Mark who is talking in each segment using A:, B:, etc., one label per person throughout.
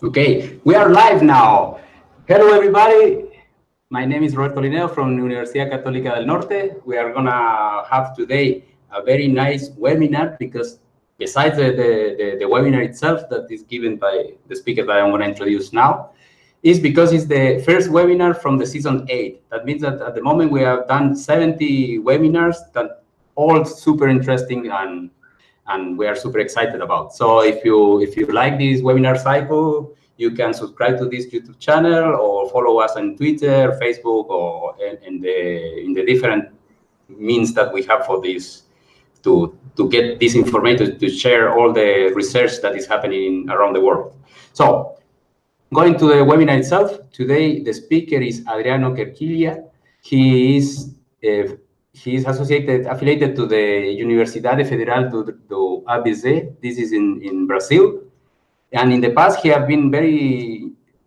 A: Okay, we are live now. Hello, everybody. My name is Roberto Lineros from Universidad Católica del Norte. We are gonna have today a very nice webinar because besides the webinar itself that is given by the speaker that I'm gonna introduce now, is because it's the first webinar from the season 8. That means that at the moment we have done 70 webinars that all super interesting and we are super excited about. So if you like this webinar cycle, you can subscribe to this YouTube channel or follow us on Twitter, Facebook, or in the different means that we have for this to get this information to share all the research that is happening around the world. So going to the webinar itself, today the speaker is Adriano Cherchiglia. He is uh, he is affiliated to the Universidade Federal do ABC. This is in Brazil. And in the past, he have been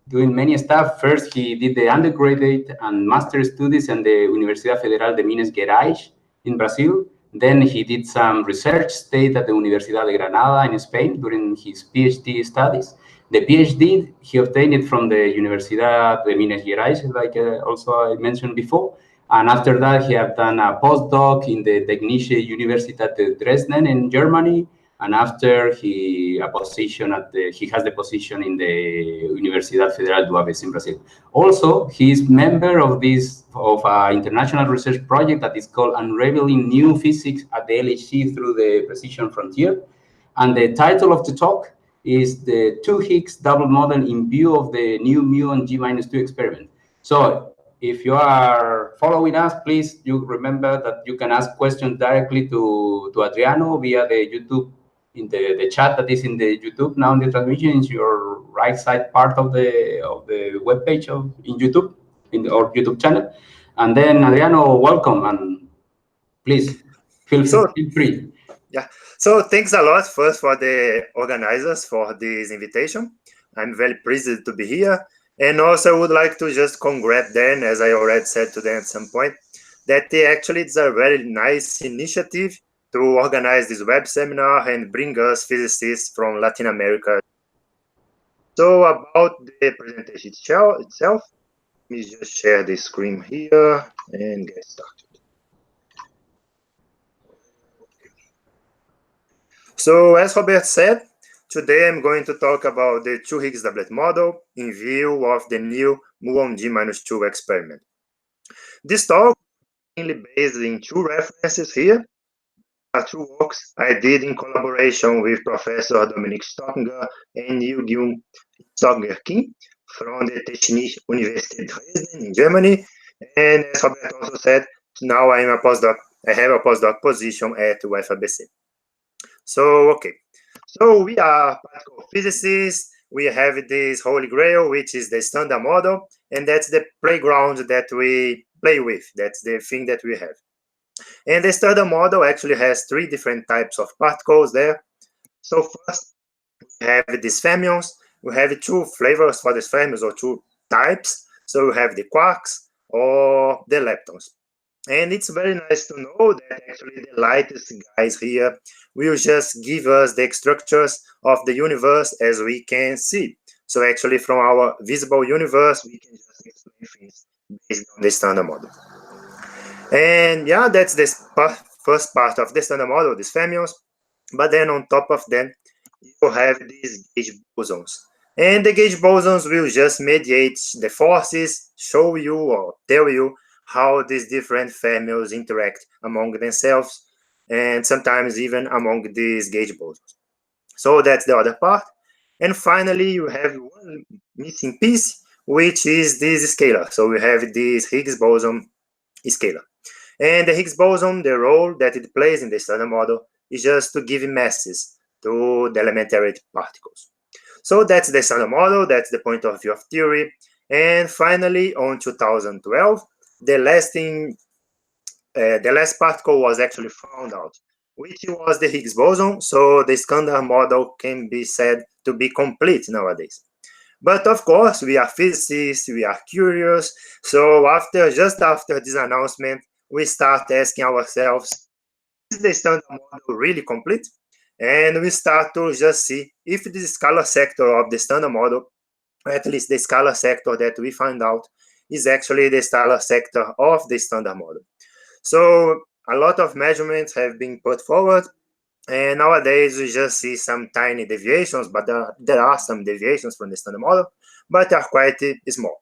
A: doing many stuff. First, he did the undergraduate and master studies in the Universidade Federal de Minas Gerais in Brazil. Then he did some research stayed at the Universidad de Granada in Spain during his PhD studies. The PhD, he obtained it from the Universidad de Minas Gerais, like also I mentioned before. And after that, he have done a postdoc in the Technische Universität de Dresden in Germany. And after he has the position in the Universidade Federal do ABC in Brazil. Also, he is member of an international research project that is called Unraveling New Physics at the LHC through the Precision Frontier. And the title of the talk is the 2 Higgs double model in view of the new muon g-2 experiment. So if you are following us, please you remember that you can ask questions directly to Adriano via the YouTube, in the chat that is in the YouTube now in the transmission is your right side part of the web page in YouTube, our YouTube channel. And then Adriano, welcome, and please feel
B: So,
A: free.
B: yeah. So thanks a lot first for the organizers for this invitation. I'm very pleased to be here. And also I would like to just congratulate them, as I already said to them at some point, that actually it's a very nice initiative to organize this web seminar and bring us physicists from Latin America. So about the presentation itself, let me just share the screen here and get started. So as Robert said, today I'm going to talk about the 2 Higgs doublet model in view of the new muon g-2 experiment. This talk is mainly based in two references here, two works I did in collaboration with Professor Dominik Stockinger and Eugen Stockinger from the Technische Universität Dresden in Germany. And as Robert also said, now I have a postdoc position at UFABC. So, okay. So we are particle physicists. We have this holy grail, which is the standard model, and that's the playground that we play with. That's the thing that we have. And the standard model actually has three different types of particles there. So first, we have these fermions. We have two flavors for these fermions, or two types. So we have the quarks or the leptons. And it's very nice to know that actually the lightest guys here will just give us the structures of the universe as we can see. So actually from our visible universe, we can just explain things based on the standard model. And yeah, that's the first part of the standard model, these fermions. But then on top of them, you have these gauge bosons. And the gauge bosons will just mediate the forces, show you or tell you how these different fermions interact among themselves, and sometimes even among these gauge bosons. So that's the other part. And finally, you have one missing piece, which is this scalar. So we have this Higgs boson scalar. And the Higgs boson, the role that it plays in the standard model is just to give masses to the elementary particles. So that's the standard model, that's the point of view of theory. And finally, on 2012, the last particle was actually found out, which was the Higgs boson. So the standard model can be said to be complete nowadays. But of course, we are physicists, we are curious. So just after this announcement, we start asking ourselves, is the standard model really complete? And we start to just see if the scalar sector of the standard model at least the scalar sector that we find out, is actually the scalar sector of the standard model. So a lot of measurements have been put forward, and nowadays we just see some tiny deviations, but there are some deviations from the standard model, but they are quite small.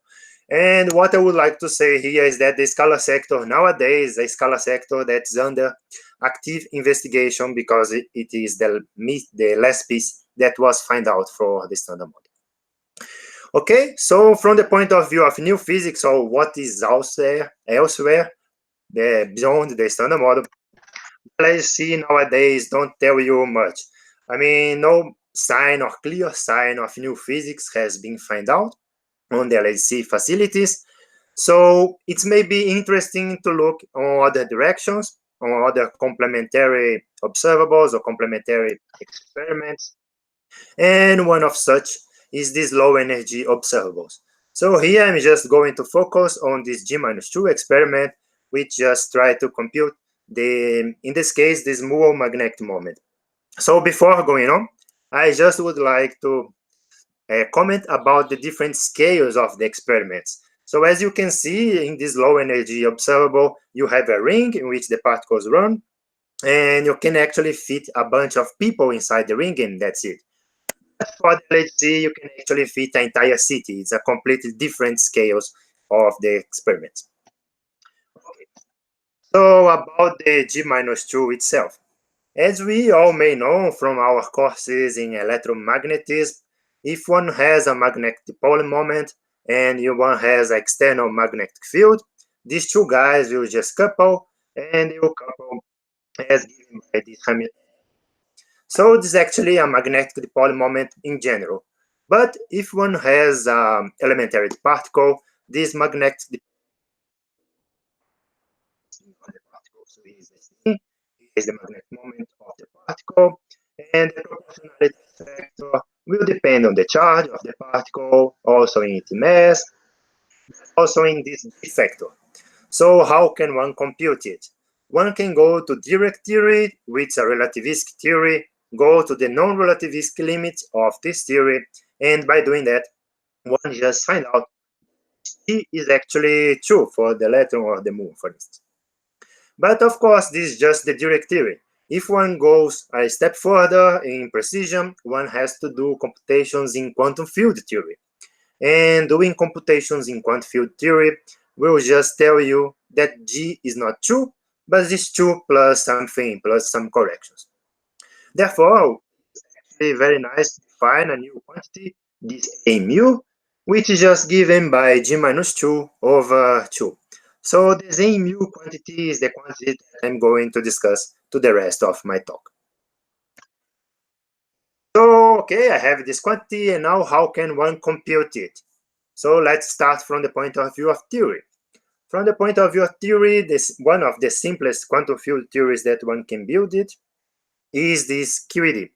B: And what I would like to say here is that the scalar sector nowadays is a scalar sector that's under active investigation because it is the last piece that was found out for the standard model. Okay, so from the point of view of new physics, or what is elsewhere beyond the standard model, let's see nowadays don't tell you much. I mean, no sign or clear sign of new physics has been found out on the LHC facilities. So it may be interesting to look on other directions, on other complementary observables or complementary experiments. And one of such is these low energy observables. So here I'm just going to focus on this g-2 experiment, which just try to compute in this case, this muon magnetic moment. So before going on, I just would like to comment about the different scales of the experiments. So as you can see in this low energy observable, you have a ring in which the particles run, and you can actually fit a bunch of people inside the ring, and that's it. For the LHC, you can actually fit an entire city. It's a completely different scales of the experiments. Okay. So about the g-2 itself. As we all may know from our courses in electromagnetism, if one has a magnetic dipole moment and one has an external magnetic field, these two guys will just couple, and they will couple as given by this Hamilton. So this is actually a magnetic dipole moment in general. But if one has an elementary particle, this magnetic dipole is the magnetic moment of the particle, and the proportionality factor will depend on the charge of the particle, also in its mass, also in this factor. So how can one compute it? One can go to direct theory, which is a relativistic theory, go to the non-relativistic limits of this theory, and by doing that, one just find out T is actually true for the electron or the muon, for instance. But of course, this is just the direct theory. If one goes a step further in precision, one has to do computations in quantum field theory. And doing computations in quantum field theory will just tell you that G is not true, but it's true plus something, plus some corrections. Therefore, it's actually very nice to define a new quantity, this A mu, which is just given by g-2 over 2. So this A mu quantity is the quantity that I'm going to discuss to the rest of my talk. So, okay, I have this quantity, and now how can one compute it? So let's start from the point of view of theory. From the point of view of theory, this one of the simplest quantum field theories that one can build it is this QED.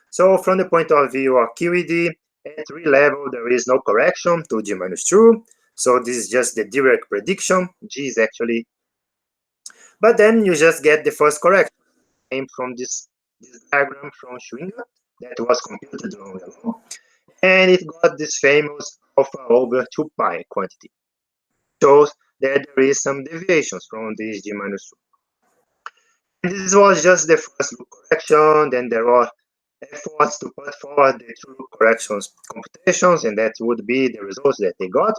B: So from the point of view of QED, at 3 level, there is no correction to g-2. So this is just the direct prediction. G is actually, but then you just get the first correction. Came from this diagram from Schwinger that was computed long ago, and it got this famous alpha over 2 pi quantity. Shows that there is some deviations from this g-2. This was just the first look correction. Then there are efforts to put forward the true corrections computations, and that would be the results that they got.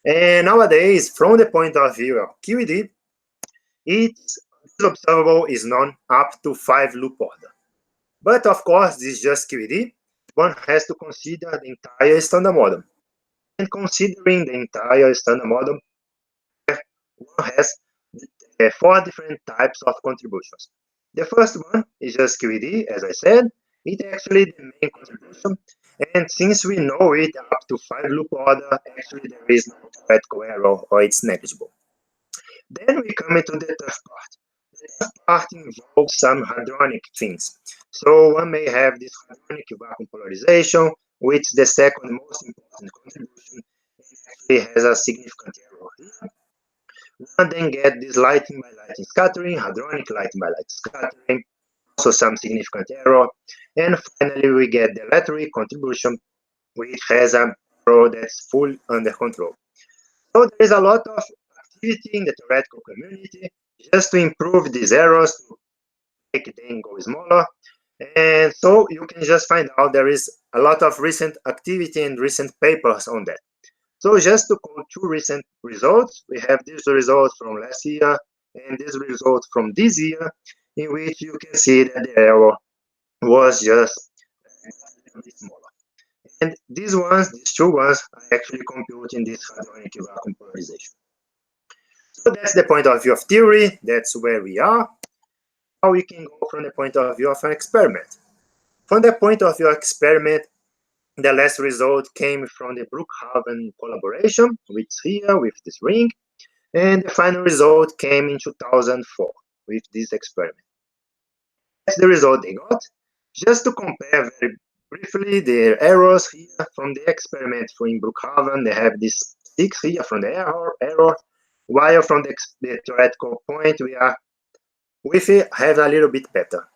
B: And nowadays, from the point of view of QED, its observable is known up to 5 loop order. But of course, this is just QED. One has to consider the entire standard model. And considering the entire standard model, one has 4 different types of contributions. The first one is just QED, as I said. It's actually the main contribution. And since we know it up to 5 loop order, actually there is no theoretical error, or it's negligible. Then we come into the tough part. The tough part involves some hadronic things. So one may have this hadronic vacuum polarization, which the second most important contribution actually has a significant error here. One then get this lighting by lighting scattering, hadronic lighting by lighting scattering, also some significant error. And finally, we get the electric contribution, which has a error that's full under control. So there is a lot of activity in the theoretical community just to improve these errors, to make them go smaller. And so you can just find out there is a lot of recent activity and recent papers on that. So just to quote two recent results, we have these results from last year and these results from this year, in which you can see that the error was just a bit smaller. And these two ones, are actually computing this hadronic vacuum polarization. So that's the point of view of theory. That's where we are. Now we can go from the point of view of an experiment. From the point of view of experiment, the last result came from the Brookhaven collaboration, which is here with this ring. And the final result came in 2004 with this experiment. That's the result they got. Just to compare very briefly the errors here from the experiment in Brookhaven, they have this 6 here from the error, while from the theoretical point we are with it have a little bit better.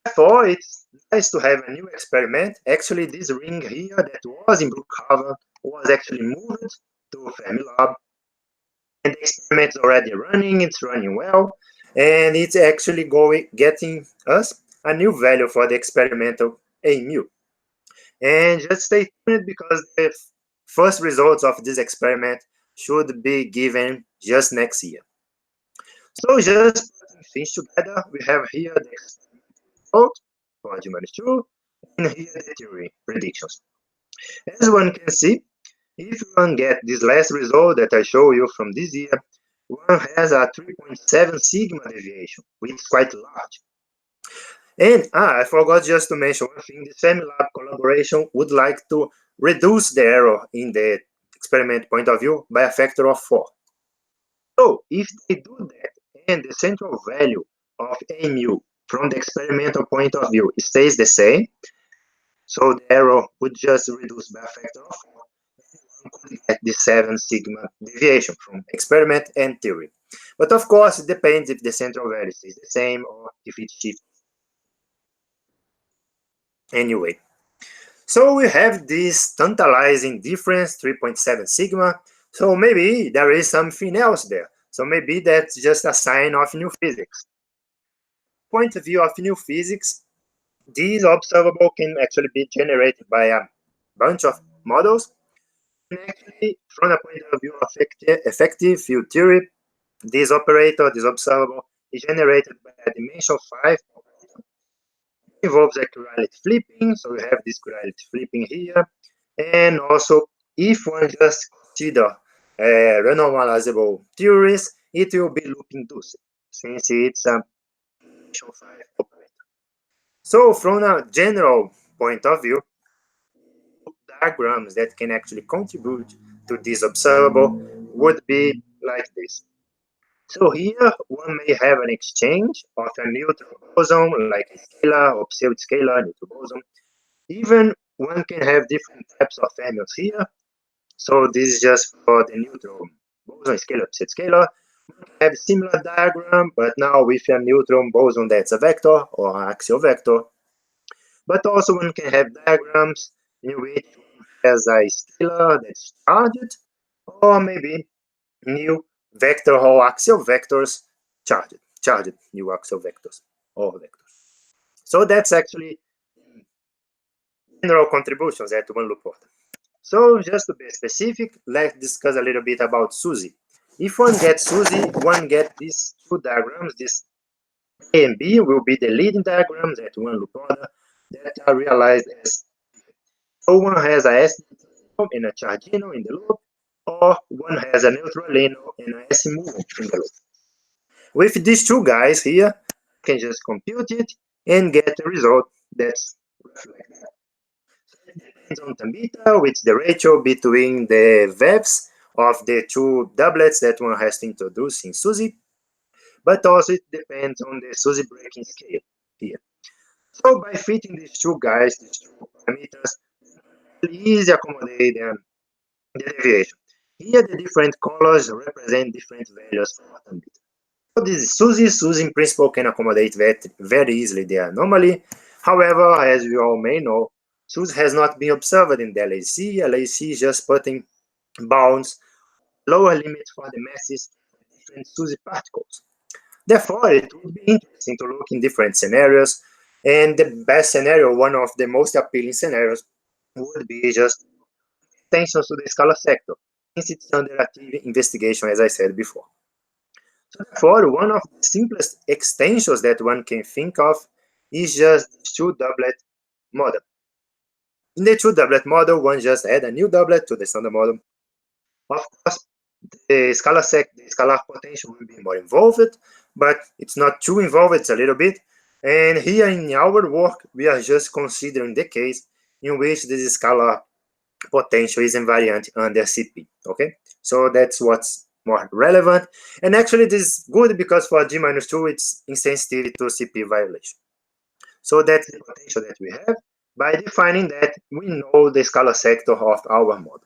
B: Therefore, it's nice to have a new experiment. Actually, this ring here that was in Brookhaven was actually moved to Fermilab. And the experiment is already running, it's running well, and it's actually getting us a new value for the experimental A mu. And just stay tuned because the first results of this experiment should be given just next year. So just putting things together, we have here the result for g-2 and here the theory predictions. As one can see, if one get this last result that I show you from this year, one has a 3.7 sigma deviation, which is quite large. And I forgot just to mention one thing, the Fermilab collaboration would like to reduce the error in the experiment point of view by a factor of 4. So if they do that and the central value of A mu from the experimental point of view stays the same, so the error would just reduce by a factor of 4. Could get the 7 sigma deviation from experiment and theory. But of course, it depends if the central value is the same or if it shifts. Anyway, so we have this tantalizing difference, 3.7 sigma. So maybe there is something else there. So maybe that's just a sign of new physics. Point of view of new physics, these observable can actually be generated by a bunch of models. And actually, from the point of view of effective field theory, this operator, this observable, is generated by a dimension 5 operator. It involves a chirality flipping, so we have this chirality flipping here. And also, if one just consider renormalizable theories, it will be loop induced, since it's a dimension 5 operator. So from a general point of view, diagrams that can actually contribute to this observable would be like this. So here one may have an exchange of a neutral boson, like a scalar or pseudo-scalar neutral boson. Even one can have different types of fermions here. So this is just for the neutral boson, scalar, pseudo-scalar. One can have similar diagram, but now with a neutron boson that's a vector or an axial vector. But also one can have diagrams in which has a scalar that's charged, or maybe new vector or axial vectors charged new axial vectors or vectors. So that's actually general contributions at one loop order. So just to be specific, let's discuss a little bit about SUSY. If one gets SUSY, one gets these two diagrams. This A and B will be the leading diagrams at one loop order that are realized as so one has a S and a chargino in the loop, or one has a neutralino and a S muon in the loop. With these two guys here, you can just compute it and get a result that's reflected. So it depends on the beta, which is the ratio between the VEVs of the two doublets that one has to introduce in SUSY, but also it depends on the SUSY breaking scale here. So by fitting these two guys, these two parameters, it's easy to accommodate the deviation. Here the different colors represent different values for atom beta. So this is SUSY. SUSY in principle can accommodate that very easily the anomaly. However, as we all may know, 2 has not been observed in the LHC. LHC is just putting bounds, lower limits for the masses of different SUSY particles. Therefore, it would be interesting to look in different scenarios, and the best scenario, one of the most appealing scenarios, would be just extensions to the scalar sector, since it's under active investigation, as I said before. So therefore, one of the simplest extensions that one can think of is just the two-doublet model. In the two-doublet model, one just add a new doublet to the standard model. Of course, the scalar potential will be more involved, but it's not too involved, it's a little bit. And here in our work, we are just considering the case in which this scalar potential is invariant under CP, okay? So that's what's more relevant. And actually, this is good because for G-2, it's insensitive to CP violation. So that's the potential that we have by defining that we know the scalar sector of our model.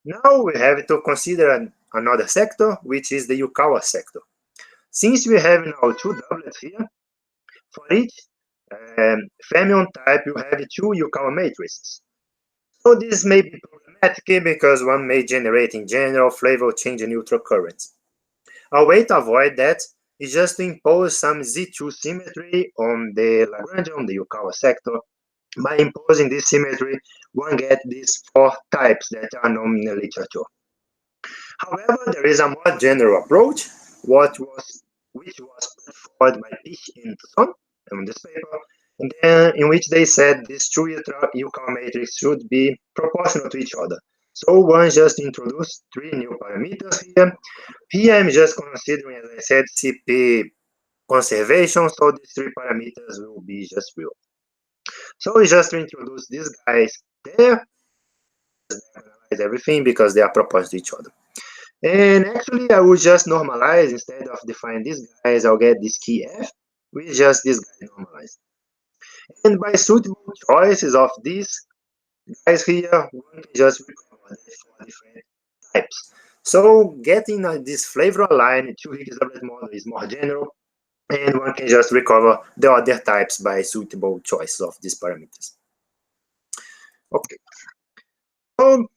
B: Now we have to consider another sector, which is the Yukawa sector. Since we have now two doublets here, for each fermion type, you have two Yukawa matrices. So this may be problematic because one may generate in general flavor change neutral currents. A way to avoid that is just to impose some Z2 symmetry on the Lagrangian, on the Yukawa sector. By imposing this symmetry, one gets these four types that are known in the literature. However, there is a more general approach, which was put forward by Pish and Tucson on this paper, and then in which they said these two Yukawa matrices should be proportional to each other. So one just introduced three new parameters here. Here I'm just considering, as I said, CP conservation, so these three parameters will be just real. So we just introduce these guys there, analyze everything because they are proportional to each other. And actually, I will just normalize instead of defining these guys. I'll get this key F with just this guy normalized. And by suitable choices of these guys here, one can just recover the four different types. So getting this flavor-aligned two-Higgs doublet model is more general, and one can just recover the other types by suitable choices of these parameters. Okay.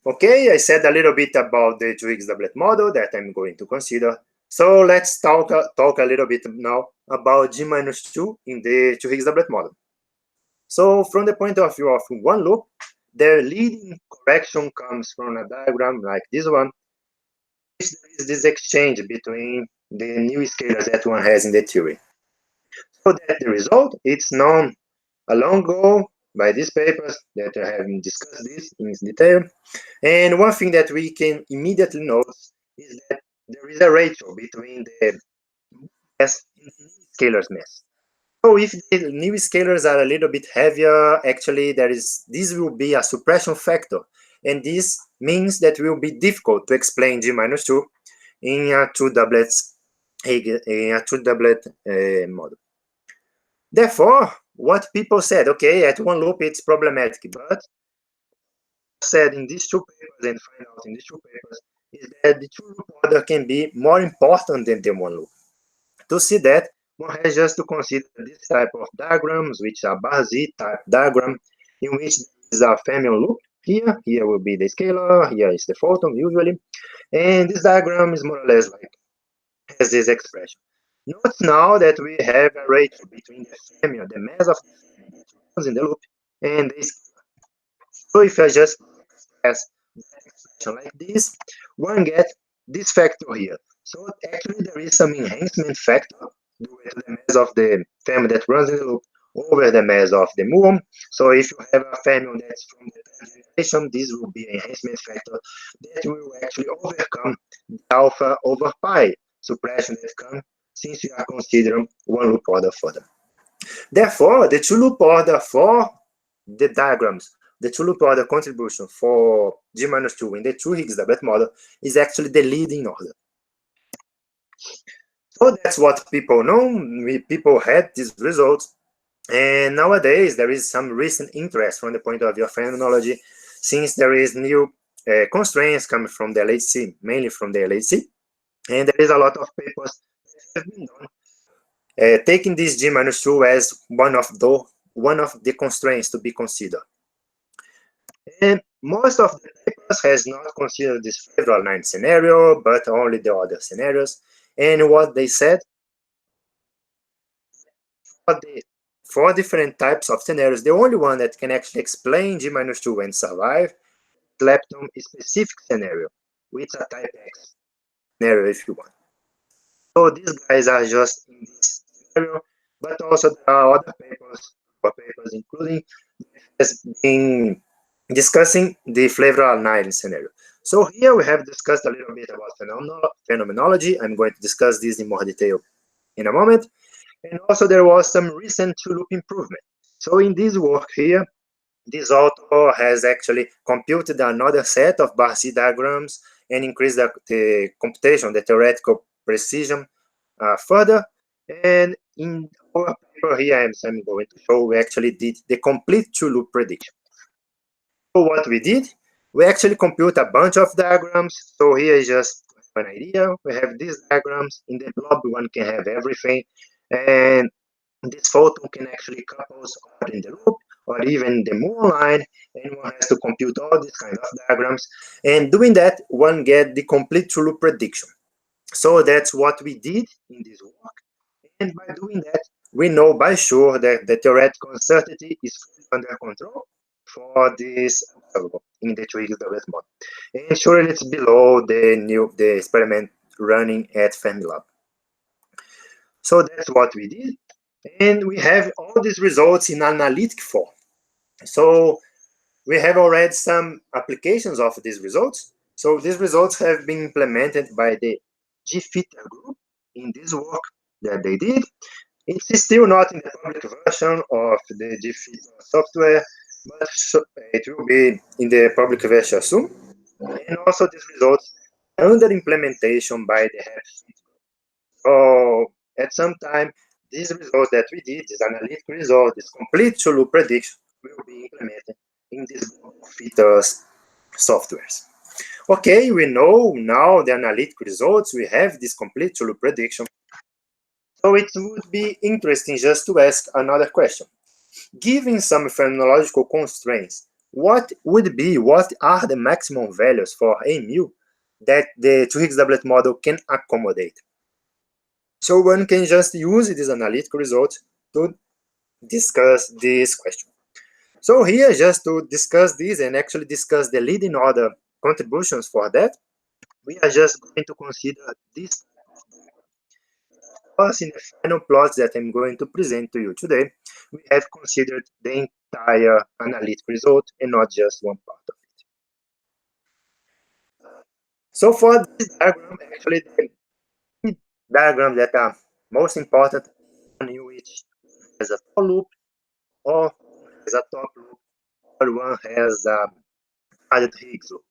B: Okay, I said a little bit about the two-Higgs doublet model that I'm going to consider. So let's talk a little bit now about G-2 in the two-Higgs doublet model. So from the point of view of one loop, the leading correction comes from a diagram like this one. There is this exchange between the new scalars that one has in the theory. So that the result, it's known a long ago by these papers that I have discussed this in detail. And one thing that we can immediately notice is that there is a ratio between the mass and the scalars mass. So if the new scalars are a little bit heavier, actually this will be a suppression factor. And this means that it will be difficult to explain G-2 in a two-doublet model. Therefore, what people said, okay, at one loop it's problematic, but said in these two papers and find out in these two papers is that the two-loop order can be more important than the one loop. To see that, one has just to consider this type of diagrams, which are bar Z type diagram, in which there is a fermion loop here. Here will be the scalar, here is the photon usually, and this diagram is more or less like has this expression. Note now that we have a ratio between the fermion, the mass of the fermion that runs in the loop, and the scalar. So if I just express that expression like this, one gets this factor here. So actually there is some enhancement factor due to the mass of the fermion that runs in the loop over the mass of the muon. So if you have a fermion that's from the third generation, this will be an enhancement factor that will actually overcome the alpha over pi suppression that comes since we are considering one loop order for them. Therefore, the two loop order for the diagrams, the two loop order contribution for G-2 in the two Higgs doublet model is actually the leading order. So that's what people know. People had these results. And nowadays, there is some recent interest from the point of view of phenomenology, since there is new constraints coming from the LHC, mainly from the LHC. And there is a lot of papers that have been done taking this G-2 as one of the constraints to be considered. And most of the papers has not considered this flavour-aligned scenario, but only the other scenarios. And what they said, for the 4 different types of scenarios, the only one that can actually explain g-2 and survive is lepton specific scenario, which is a type X scenario if you want. So these guys are just in this scenario, but also there are other papers, including has been discussing the flavour-aligned scenario. So here we have discussed a little bit about phenomenology. I'm going to discuss this in more detail in a moment. And also there was some recent two-loop improvement. So in this work here, this author has actually computed another set of Barcy diagrams and increased the computation, the theoretical precision further. And in our paper here, I'm going to show we actually did the complete two-loop prediction. So what we did, we actually compute a bunch of diagrams. So here is just an idea. We have these diagrams. In the blob, one can have everything. And this photon can actually couple in the loop or even the muon line, and one has to compute all these kind of diagrams. And doing that, one get the complete two-loop prediction. So that's what we did in this work. And by doing that, we know by sure that the theoretical uncertainty is under control for this observable in the Higgs doublet model. And surely it's below the experiment running at Fermilab. So that's what we did. And we have all these results in analytic form. So we have already some applications of these results. So these results have been implemented by the g-2 group in this work that they did. It's still not in the public version of the g-2 software, but it will be in the public version soon. And also these results under implementation by the HAPS. So at some time, these results that we did, this analytic result, this complete two-loop prediction, will be implemented in this FITAS softwares. Okay, we know now the analytic results, we have this complete two-loop prediction. So it would be interesting just to ask another question. Given some phenomenological constraints, what are the maximum values for a mu that the Higgs doublet model can accommodate? So one can just use this analytical result to discuss this question. So here, just to discuss this and actually discuss the leading order contributions for that, we are just going to consider this. Because in the final plots that I'm going to present to you today, we have considered the entire analytic result and not just one part of it. So for this diagram, actually the diagrams that are most important, in which has a for loop or has a top loop, or one has added Higgs loop.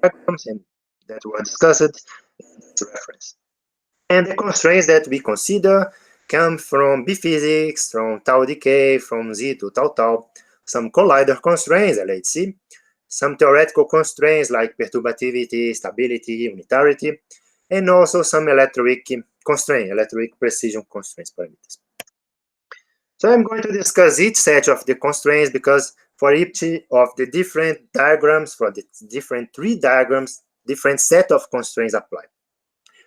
B: Diagrams and that were discussed in this reference. And the constraints that we consider come from B physics, from tau decay, from Z to tau tau, some collider constraints, LHC, some theoretical constraints like perturbativity, stability, unitarity, and also some electroweak constraints, electroweak precision constraints parameters. So I'm going to discuss each set of the constraints because for each of the different diagrams, for the different 3 diagrams, different set of constraints apply.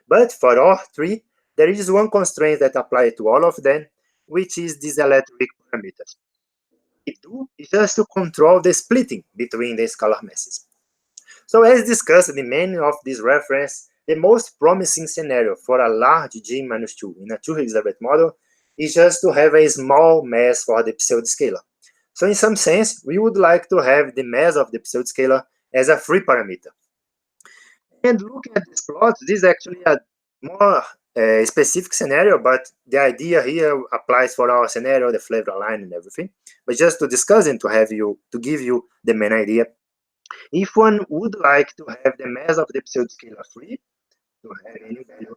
B: But for all 3, there is one constraint that applies to all of them, which is these electroweak parameters. It is just to control the splitting between the scalar masses. So as discussed in many of these references, the most promising scenario for a large g-2 in a 2 Higgs doublet model is just to have a small mass for the pseudoscalar. So in some sense, we would like to have the mass of the pseudoscalar as a free parameter. And looking at this plot, this is actually a more specific scenario, but the idea here applies for our scenario, the flavour-aligned and everything. But just to discuss and to give you the main idea, if one would like to have the mass of the pseudoscalar free, to have any value,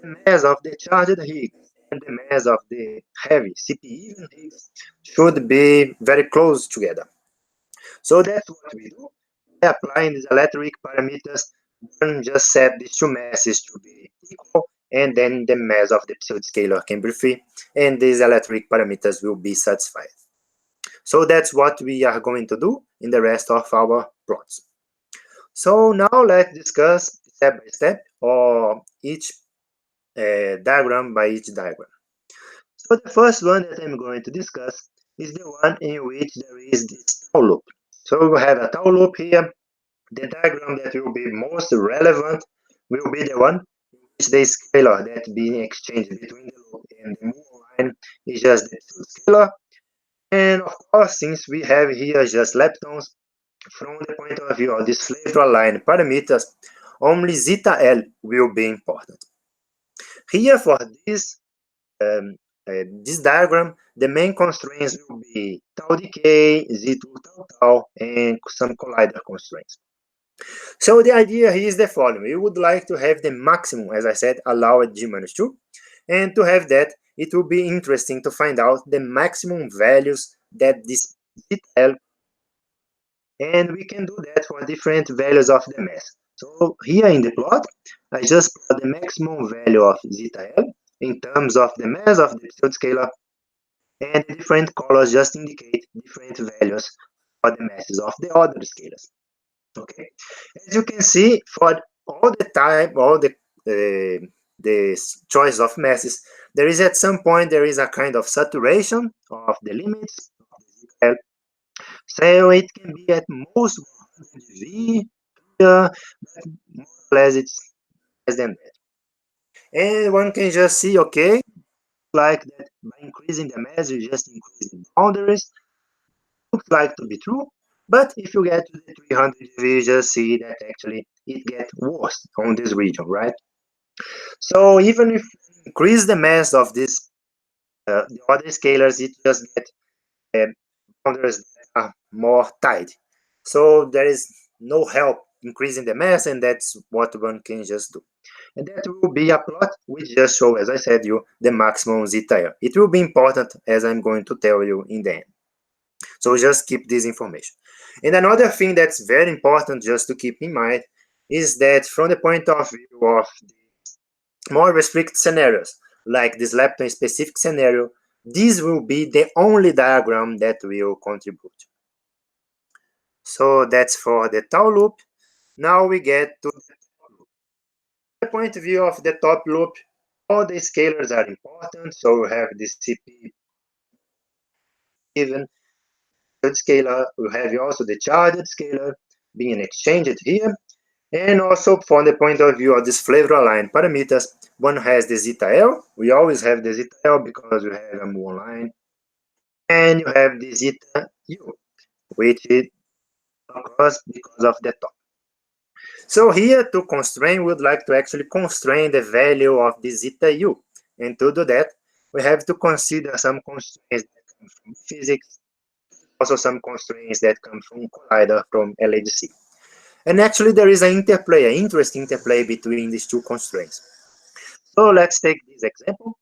B: the mass of the charged Higgs and the mass of the heavy CP-even Higgs should be very close together. So that's what we do. By applying these electroweak parameters, one just set these 2 masses to be equal, and then the mass of the pseudoscalar can be free, and these electroweak parameters will be satisfied. So that's what we are going to do in the rest of our plots. So now let's discuss step by step or each diagram by each diagram. So the first one that I'm going to discuss is the one in which there is this tau loop. So we have a tau loop here. The diagram that will be most relevant will be the one in which the scalar that being exchanged between the loop and the muon line is just the scalar. And of course, since we have here just leptons, from the point of view of these flavour-aligned parameters, only zeta L will be important. Here for this diagram, the main constraints will be tau decay, z2 tau tau, and some collider constraints. So the idea here is the following. We would like to have the maximum, as I said, allowed g-2, and to have that, it will be interesting to find out the maximum values that this zeta L, and we can do that for different values of the mass. So here in the plot, I just plot the maximum value of zeta L in terms of the mass of the pseudoscalar, and the different colors just indicate different values for the masses of the other scalars. Okay, as you can see, for all the choice of masses, there is at some point there is a kind of saturation of the limits of the zeta L. So it can be at most 100 V, but more or less it's less than that. And one can just see, okay, like that by increasing the mass, you just increase the boundaries. Looks like to be true, but if you get to the 300 V, you just see that actually it gets worse on this region, right? So even if you increase the mass of this, the other scalars, it just get boundaries that are more tight. So there is no help increasing the mass, and that's what one can just do. And that will be a plot which just show, as I said you, the maximum zeta L. It will be important, as I'm going to tell you in the end. So just keep this information. And another thing that's very important just to keep in mind is that from the point of view of the more restricted scenarios, like this lepton specific scenario, this will be the only diagram that will contribute. So that's for the tau loop. Now we get to the point of view of the top loop. All the scalars are important. So we have the CP given scalar. We have also the charged scalar being exchanged here. And also from the point of view of these flavour-aligned parameters, one has the zeta L. We always have the zeta L because we have a muon line. And you have the zeta U, which is occurs because of the top. So here to constrain, we would like to actually constrain the value of the zeta U. And to do that, we have to consider some constraints that come from physics, also some constraints that come from collider from LHC. And actually there is an interplay, an interesting interplay between these two constraints. So let's take this example,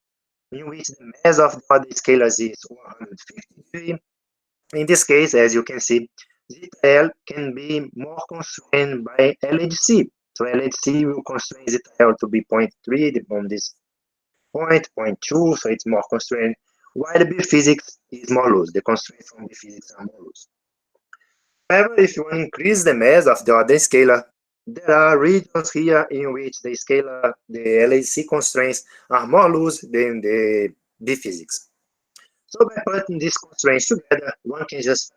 B: in which the mass of the other scalars is 153. In this case, as you can see, zeta L can be more constrained by LHC. So LHC will constrain zeta L to be 0.3 on this point, 0.2, so it's more constrained, while the B physics is more loose. The constraints from B physics are more loose. However, if you increase the mass of the other scalar, there are regions here in which the scalar, the LHC constraints are more loose than the B physics. So by putting these constraints together, one can just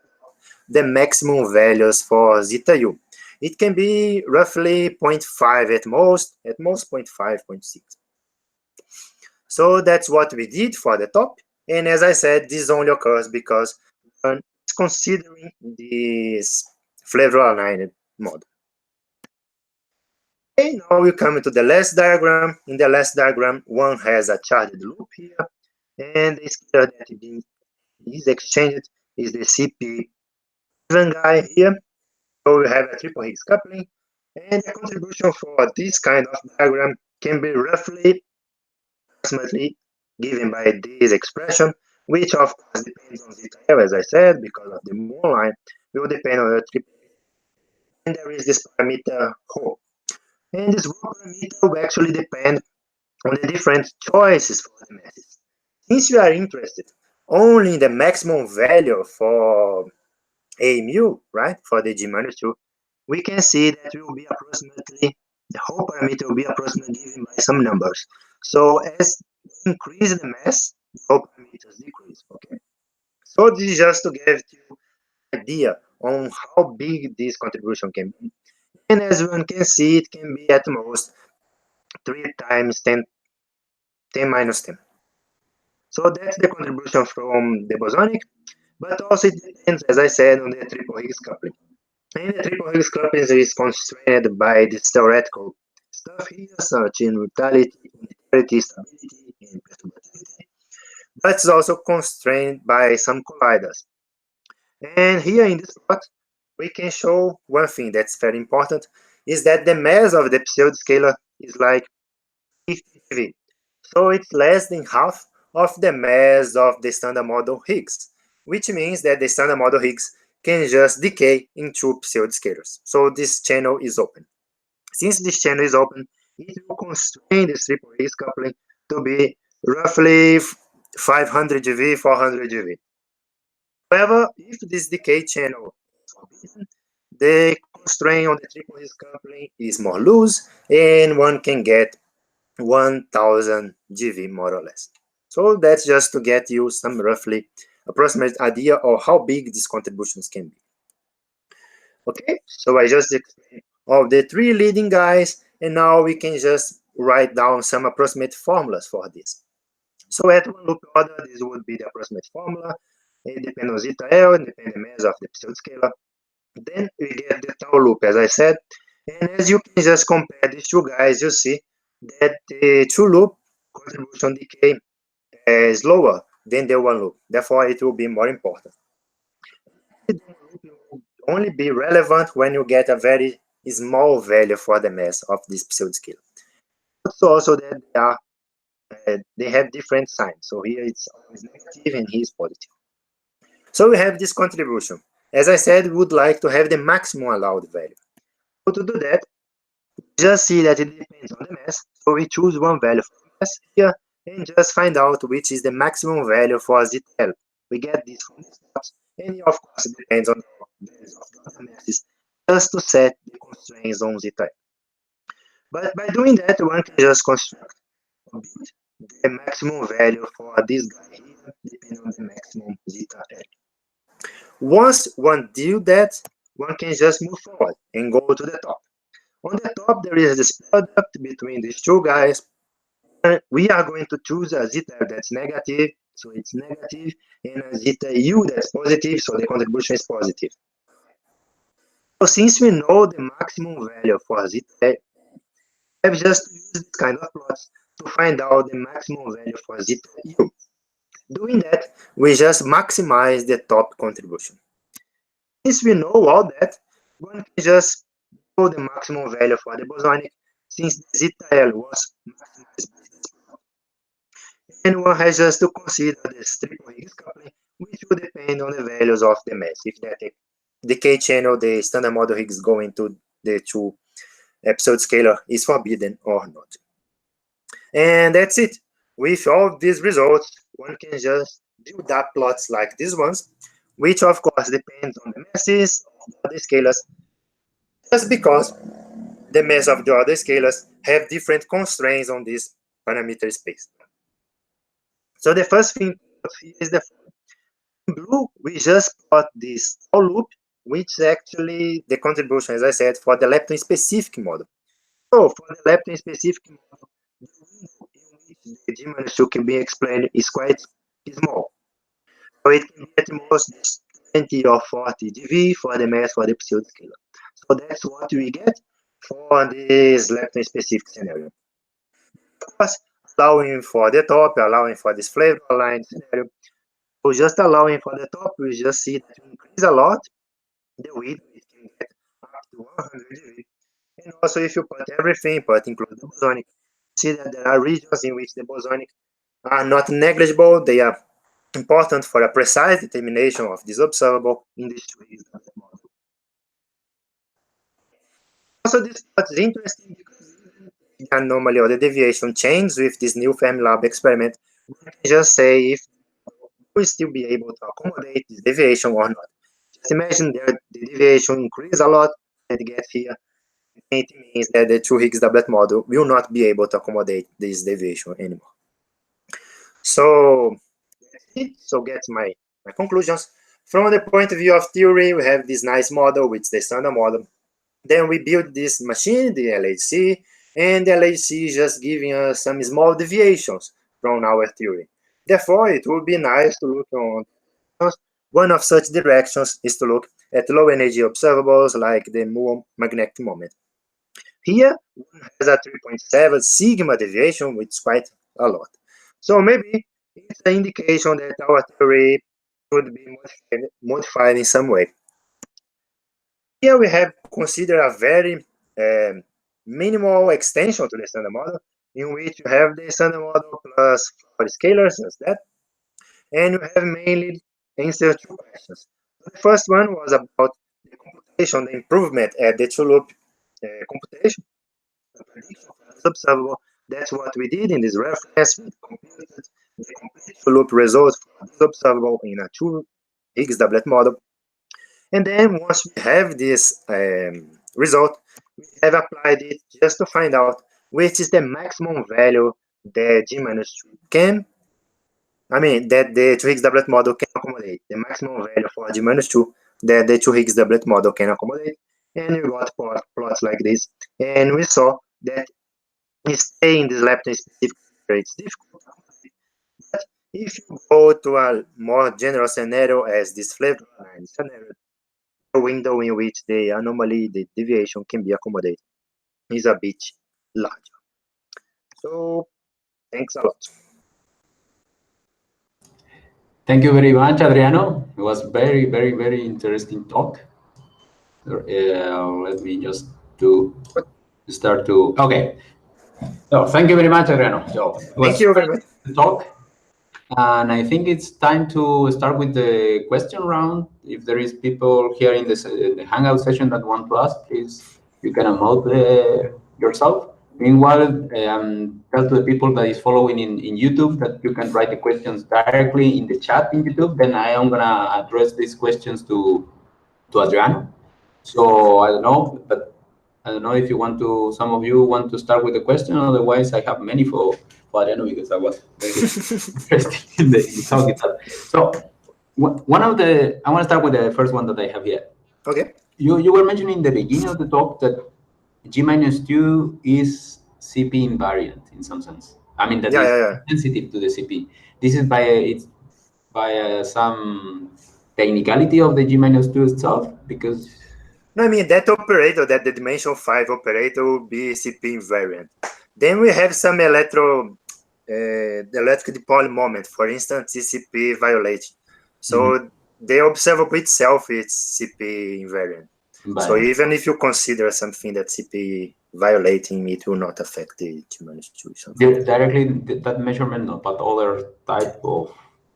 B: the maximum values for zeta U. It can be roughly 0.5 at most 0.5, 0.6. So that's what we did for the top. And as I said, this only occurs because one is considering this flavour-aligned model. Okay, now we come to the last diagram. In the last diagram, one has a charged loop here, and the scalar that is exchanged is the CP given guy here. So we have a triple Higgs coupling, and the contribution for this kind of diagram can be roughly approximately given by this expression, which of course depends on zeta L, as I said, because of the muon line, will depend on the triple. And there is this parameter ρ. And this ρ parameter will actually depend on the different choices for the masses. Since you are interested only the maximum value for a mu, right, for the g-2, we can see that will be approximately, the whole parameter will be approximately given by some numbers. So as we increase the mass, the whole parameters decrease, okay? So this is just to give you an idea on how big this contribution can be. And as one can see, it can be at most 3 times 10 minus 10. So that's the contribution from the bosonic, but also it depends, as I said, on the triple Higgs coupling. And the triple Higgs coupling is constrained by this theoretical stuff here, such as neutrality, stability, and perturbativity, but it's also constrained by some colliders. And here in this plot, we can show one thing that's very important, is that the mass of the pseudoscalar is like 50 GeV. So it's less than half of the mass of the standard model Higgs, which means that the standard model Higgs can just decay into pseudoscalars. So this channel is open. Since this channel is open, it will constrain this triple Higgs coupling to be roughly 500 GeV, 400 GeV. However, if this decay channel is forbidden, the constraint on the triple Higgs coupling is more loose, and one can get 1000 GeV more or less. So that's just to get you some roughly approximate idea of how big these contributions can be. Okay, so I just explained all the three leading guys, and now we can just write down some approximate formulas for this. So at one loop order, this would be the approximate formula. It depends on zeta L, and depends on the mass of the pseudoscalar. Then we get the tau loop, as I said. And as you can just compare these two guys, you see that the two loop contribution decay is lower than the one loop. Therefore, it will be more important. The loop will only be relevant when you get a very small value for the mass of this pseudoscalar. Also that they have different signs. So here it's always negative and here is positive. So we have this contribution. As I said, we would like to have the maximum allowed value. So to do that, just see that it depends on the mass. So we choose one value for the mass here and just find out which is the maximum value for zeta. We get this from the steps, and of course it depends on the values of the other masses, just to set the constraints on zeta. But by doing that, one can just construct a bit the maximum value for this guy here, depending on the maximum zeta L. Once one do that, one can just move forward and go to the top. On the top, there is this product between these two guys. And we are going to choose a zeta that's negative, so it's negative, and a zeta u that's positive, so the contribution is positive. So since we know the maximum value for zeta, I've just used this kind of plots to find out the maximum value for zeta u. Doing that, we just maximize the top contribution. Since we know all that, one can just know the maximum value for the bosonic, since the zeta L was maximized by this plot. And one has just to consider this triple Higgs coupling, which will depend on the values of the mass, if that decay channel, the standard model Higgs going to the two pseudoscalar is forbidden or not. And that's it. With all these results, one can just build up plots like these ones, which of course depends on the masses of the other scalars, just because the mass of the other scalars have different constraints on this parameter space. So the first thing is the in blue, we just plot this tau loop, which actually the contribution, as I said, for the lepton specific model. So for the lepton specific model, the window in which the g-2 can be explained is quite small. So it can be at most 20 or 40 GeV for the mass for the pseudoscalar. So that's what we get for this lepton specific scenario. Of course, allowing for the top, allowing for this flavour-aligned scenario. So just allowing for the top, we just see that we increase a lot the width, it can get up to 100 GeV. And also if you put everything, but include the bosonic, see that there are regions in which the bosonic are not negligible, they are important for a precise determination of this observable in this model. Also, this part is interesting because the anomaly or the deviation changes with this new FEMLab experiment. We can just say if will still be able to accommodate this deviation or not. Just imagine that the deviation increases a lot and it gets here. It means that the 2 Higgs doublet model will not be able to accommodate this deviation anymore. So that's it. So that's my conclusions. From the point of view of theory, we have this nice model, which is the standard model. Then we build this machine, the LHC, and the LHC is just giving us some small deviations from our theory. Therefore, it would be nice to look on. One of such directions is to look at low energy observables like the muon magnetic moment. Here, one has a 3.7 sigma deviation, which is quite a lot. So maybe it's an indication that our theory should be modified in some way. Here we have considered a very minimal extension to the standard model, in which you have the standard model plus 4 scalars, as that, and you have mainly answered 2 questions. The first one was about the computation, the improvement at the 2-loop computation, the prediction of the observable. That's what we did in this reference. We computed the complete 2-loop results for this observable in a 2 Higgs doublet model. And then once we have this result, we have applied it just to find out which is the maximum value that G-2 can, that the 2 Higgs doublet model can accommodate, the maximum value for G-2 that the 2 Higgs doublet model can accommodate. And we got plots like this. And we saw that staying in this lepton specific it's difficult. But if you go to a more general scenario as this flavour-aligned scenario, the window in which the anomaly, the deviation can be accommodated is a bit larger. So thanks a lot.
A: Thank you very much, Adriano. It was very, very, very interesting talk. Let me just start to. Okay. So thank you very much, Adriano. So
B: thank you very much.
A: Talk. And I think it's time to start with the question round. If there is people here in the Hangout session that want to ask, please, you can unmute yourself. Meanwhile, tell to the people that is following in YouTube that you can write the questions directly in the chat in YouTube. Then I am gonna address these questions to Adriano. So I don't know, but I don't know if you want to. Some of you want to start with the question. Otherwise, I have many for Adriano because I was very interested in the talk itself. So one of the, I want to start with the first one that I have here.
B: Okay.
A: You were mentioning in the beginning of the talk that G-2 is CP invariant in some sense. I mean that is sensitive to the CP. This is by some technicality of the G-2 itself, because
B: no, I mean that operator, that the dimension 5 operator will be CP invariant. Then we have some electric dipole moment, for instance, CP violating. So the observable itself is CP invariant. So even if you consider something that CP violating, it will not affect the G-2.
A: Directly that measurement, no, but other type of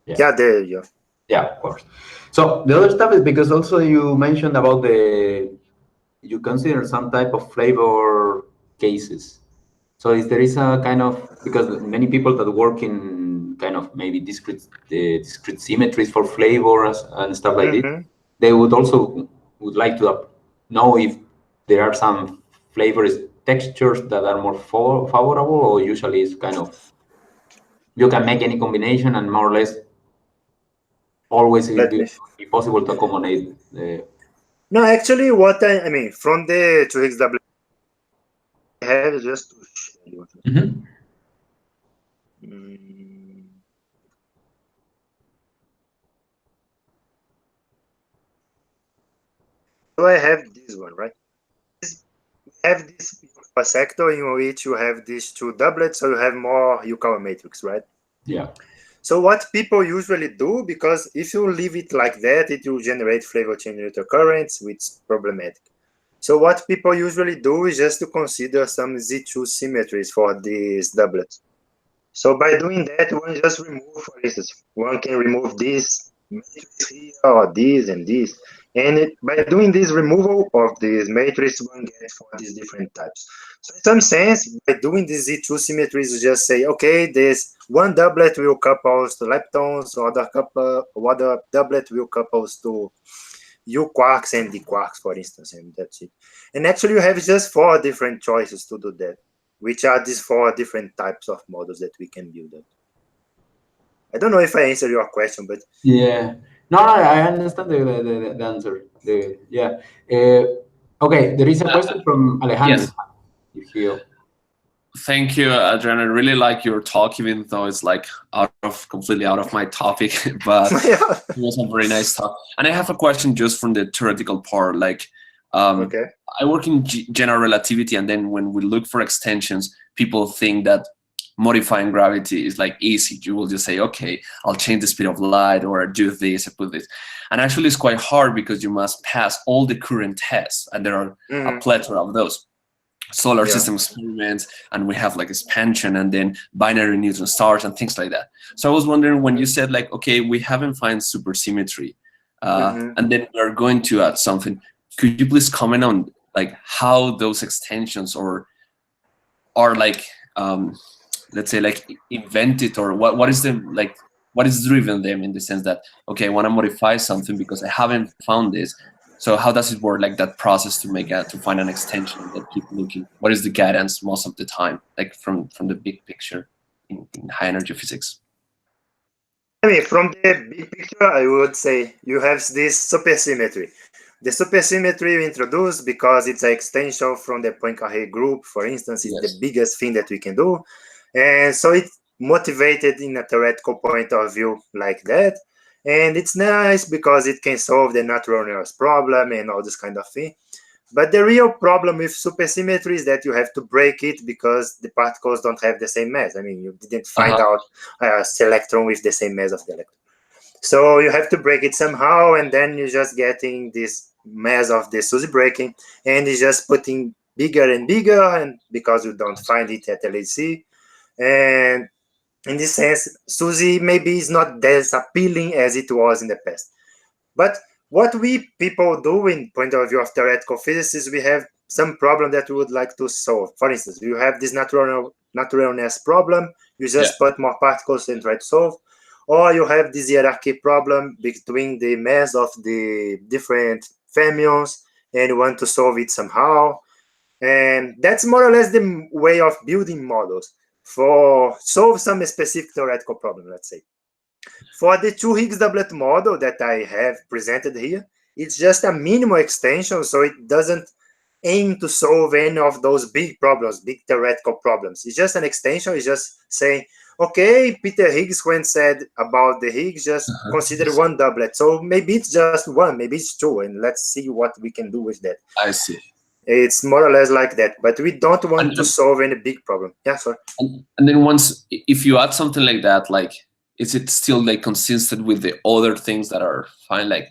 B: Yeah,
A: of course. So the other stuff is because also you mentioned about you consider some type of flavor cases. So if there is a kind of, because many people that work in kind of maybe discrete symmetries for flavors and stuff like this, they would like to know if there are some flavors textures that are more favorable, or usually it's kind of you can make any combination and more or less always it will be possible to accommodate.
B: No, actually, what I mean from the 2 Higgs doublet I have just to show you. So I have this one, right? We have this sector in which you have these 2 doublets, so you have more Yukawa matrix, right?
A: Yeah.
B: So what people usually do, because if you leave it like that, it will generate flavor chain neutral currents, which is problematic. So what people usually do is just to consider some Z2 symmetries for these doublets. So by doing that, one just remove, for instance, one can remove this matrix here or this and this, And by doing this removal of this matrix, one gets for these different types. So in some sense, by doing these Z2 symmetries, you just say, okay, this one doublet will couples to leptons, other doublet will couples to U quarks and D quarks, for instance, and that's it. And actually, you have just 4 different choices to do that, which are these 4 different types of models that we can build up. I don't know if I answered your question, but
A: yeah. No, I understand the answer. Yeah. Okay, there is a question from Alejandro.
C: Yes.
A: If you...
C: Thank you, Adriano. I really like your talk, even though it's like completely out of my topic, but it was a very nice talk. And I have a question just from the theoretical part. Like,
B: okay.
C: I work in general relativity, and then when we look for extensions, people think that modifying gravity is like easy. You will just say, okay, I'll change the speed of light, or do this, I put this. And actually, it's quite hard because you must pass all the current tests, and there are a plethora of those. Solar system experiments, and we have like expansion, and then binary neutron stars and things like that. So I was wondering, when you said like, okay, we haven't found supersymmetry, and then we're going to add something, could you please comment on like how those extensions are like, let's say, like invented, or what is the, like, what is driven them, in the sense that, okay, I want to modify something because I haven't found this. So how does it work, like that process to find an extension that keep looking? What is the guidance most of the time, like from the big picture in high energy physics?
B: I mean, from the big picture, I would say you have this supersymmetry. The supersymmetry we introduced because it's an extension from the Poincaré group, for instance, is the biggest thing that we can do. And so it's motivated in a theoretical point of view like that. And it's nice because it can solve the natural Lineros problem and all this kind of thing. But the real problem with supersymmetry is that you have to break it because the particles don't have the same mass. I mean, you didn't find out a electron with the same mass of the electron. So you have to break it somehow, and then you're just getting this mass of the SUSY breaking, and it's just putting bigger and bigger, and because you don't find it at LHC. And in this sense, SUSY maybe is not as appealing as it was in the past. But what we people do in point of view of theoretical physics is we have some problem that we would like to solve. For instance, you have this naturalness problem, you just put more particles and try to solve. Or you have this hierarchy problem between the mass of the different fermions, and you want to solve it somehow. And that's more or less the way of building models for solve some specific theoretical problem, let's say. For the 2 Higgs doublet model that I have presented here, it's just a minimal extension, so it doesn't aim to solve any of those big problems, big theoretical problems. It's just an extension. It's just saying, okay, Peter Higgs, when said about the Higgs, just consider 1 doublet. So maybe it's just 1, maybe it's 2, and let's see what we can do with that.
C: I see.
B: It's more or less like that, but we don't want to solve any big problem. Yeah, sorry.
C: And then once, if you add something like that, like, is it still like consistent with the other things that are fine? Like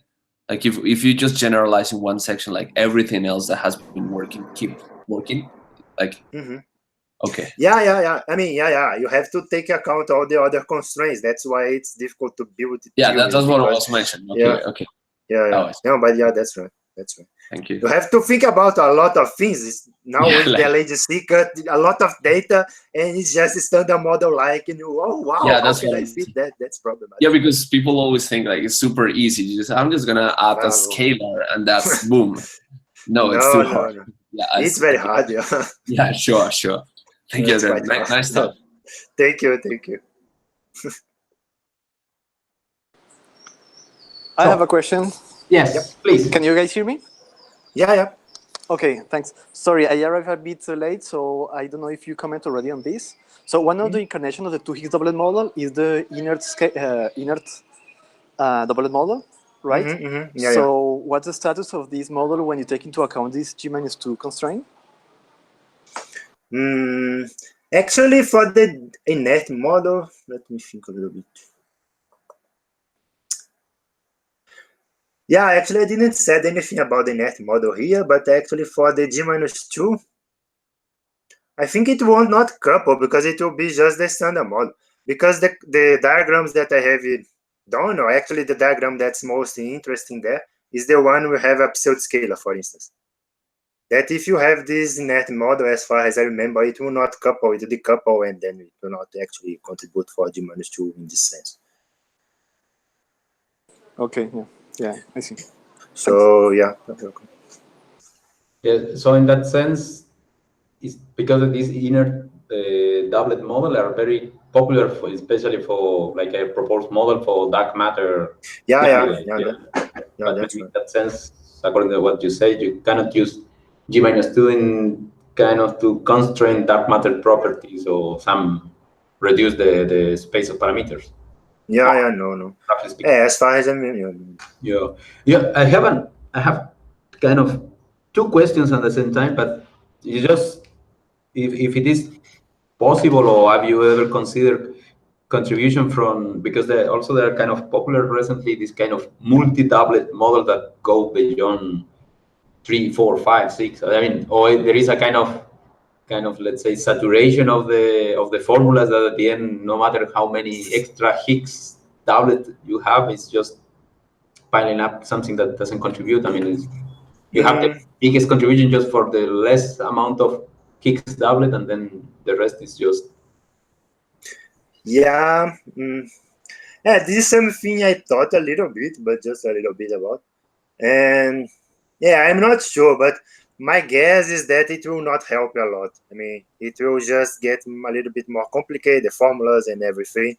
C: if you just generalize in one section, like everything else that has been working, keep working, like, okay.
B: Yeah. I mean, you have to take account all the other constraints. That's why it's difficult to build it.
C: Yeah, that's what I was mentioning. Okay,
B: Yeah. No, but yeah, that's right.
C: Thank you.
B: You have to think about a lot of things. Now with the LHC cut, a lot of data, and it's just a standard model like, and you, oh wow, how can I fit that? That's problematic.
C: Yeah, because people always think like it's super easy. I'm just gonna add a scalar and that's boom. No, it's too hard.
B: No. Yeah, it's very hard. Yeah.
C: Yeah, sure. Thank you. Nice talk.
B: Thank you.
D: I have a question.
A: Yes, please.
D: Can you guys hear me?
B: Yeah.
D: Okay, thanks. Sorry, I arrived a bit late, so I don't know if you comment already on this. So one of the incarnation of the 2 Higgs doublet model is the inert doublet model, right? So what's the status of this model when you take into account this g-2 constraint?
B: Actually, for the inert model, let me think a little bit. Yeah, actually, I didn't say anything about the inert model here, but actually for the g-2, I think it will not couple because it will be just the standard model. Because the diagrams that I have done, or actually the diagram that's most interesting there, is the one we have a pseudoscalar, for instance. That if you have this net model, as far as I remember, it will not couple, it will decouple, and then it will not actually contribute for g-2 in this sense.
D: Okay, yeah, I see.
B: So, yeah.
A: Yeah, so in that sense, it's because of this inner doublet model are very popular, for, especially for like a proposed model for dark matter.
B: Yeah,
A: But
B: that's
A: maybe
B: right.
A: in that sense, according to what you say, you cannot use g-2 in kind of to constrain dark matter properties or some reduce the space of parameters.
B: Yeah, no.
A: Roughly speaking.
B: As far as I mean,
A: Yeah. I have kind of two questions at the same time, but you just if it is possible, or have you ever considered contribution from, because they are kind of popular recently, this kind of multi-doublet model that go beyond 3, 4, 5, 6. I mean, or there is a kind of let's say saturation of the formulas that at the end, no matter how many extra Higgs doublet you have, it's just piling up something that doesn't contribute. I mean, you have the biggest contribution just for the less amount of Higgs doublet, and then the rest is just.
B: Yeah, this is something I thought a little bit, but just a little bit about. And yeah, I'm not sure, but my guess is that it will not help a lot. I mean, it will just get a little bit more complicated, the formulas and everything,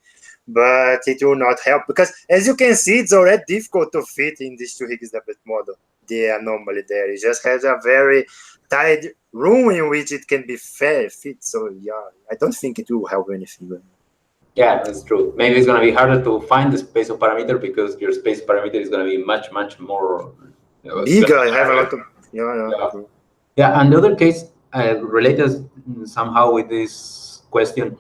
B: but it will not help because, as you can see, it's already difficult to fit in this 2 Higgs doublet model. The anomaly there, it just has a very tight room in which it can be fit. So yeah, I don't think it will help anything.
A: Yeah, that's true. Maybe it's going to be harder to find the space of parameter because your space parameter is going to be much more
B: bigger. I have a lot of
A: yeah. And the other case related somehow with this question,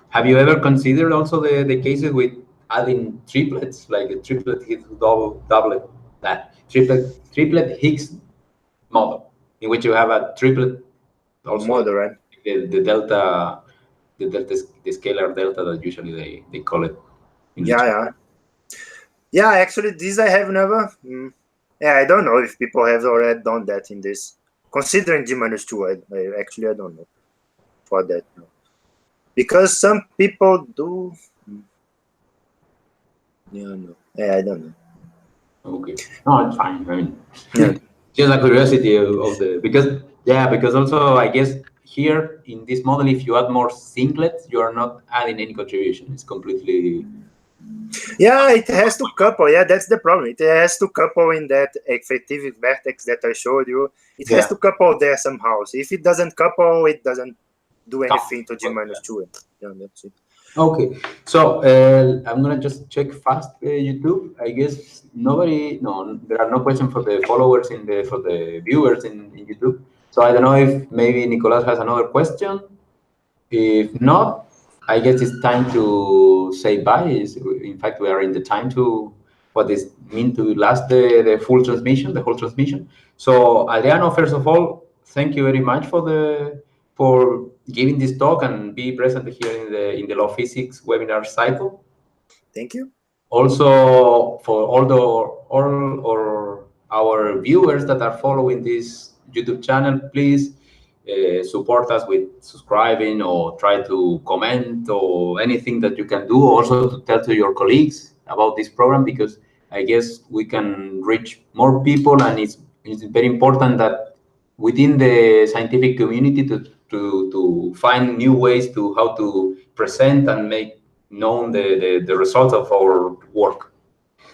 A: have you ever considered also the cases with adding triplets, like a triplet Higgs doublet, that triplet Higgs model, in which you have a triplet also
B: model, right?
A: The delta, the scalar delta that usually they call it.
B: Yeah. Actually, this I have never. Yeah, I don't know if people have already done that in this. Considering g-2, I don't know for that. No. Because some people do. Yeah, I don't know.
A: Okay, no, it's fine. I mean, just a curiosity of the because also I guess here in this model, if you add more singlets, you are not adding any contribution. It's completely.
B: Yeah, it has to couple. Yeah, that's the problem. It has to couple in that effective vertex that I showed you. It has to couple there somehow. So if it doesn't couple, it doesn't do anything to g-2. Yeah, that's it.
A: Okay, so I'm gonna just check fast YouTube. I guess there are no questions for the followers for the viewers in YouTube. So I don't know if maybe Nicolas has another question. If not, I guess it's time to say bye. In fact, we are in the time to what is mean to last the full transmission, the whole transmission. So Adriano, first of all, thank you very much for giving this talk and be present here in the law physics webinar cycle.
B: Thank you.
A: Also, for all our viewers that are following this YouTube channel, please support us with subscribing or try to comment or anything that you can do. Also to tell to your colleagues about this program, because I guess we can reach more people, and it's very important that within the scientific community to find new ways to how to present and make known the results of our work.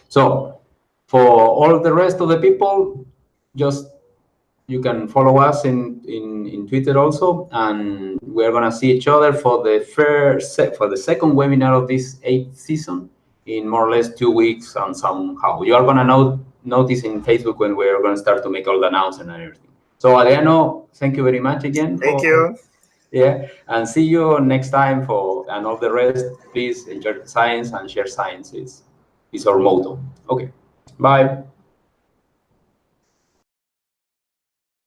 A: So for all the rest of the people, just you can follow us in Twitter also, and we're gonna see each other for the second webinar of this 8th season in more or less 2 weeks. And somehow you are gonna notice in Facebook when we're gonna start to make all the announcements and everything. So Adriano, thank you very much again.
B: Thank you.
A: Yeah, and see you next time and all the rest. Please enjoy science and share science is our motto. Okay, bye.